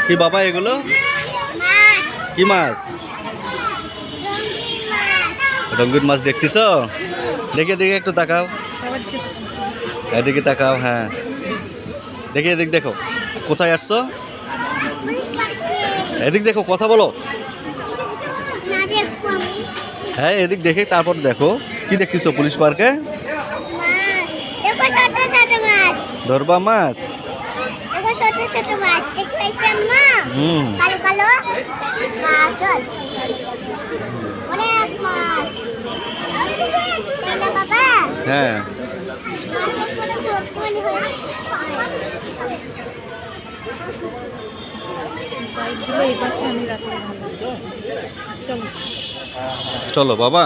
কি বাবা এগুলো কি মাছ? রঙিন মাছ দেখতেছ? দেখে দেখে একটু তাকাও, এদিকে তাকাও। হ্যাঁ দেখে এদিক দেখো। কোথায় আসছো? এদিক দেখো, কথা বলো। হ্যাঁ এদিক দেখে তারপর দেখো। কি দেখতেছো পুলিশ পার্কে? ধরবা মাছ? হুম হ্যাঁ চলো বাবা।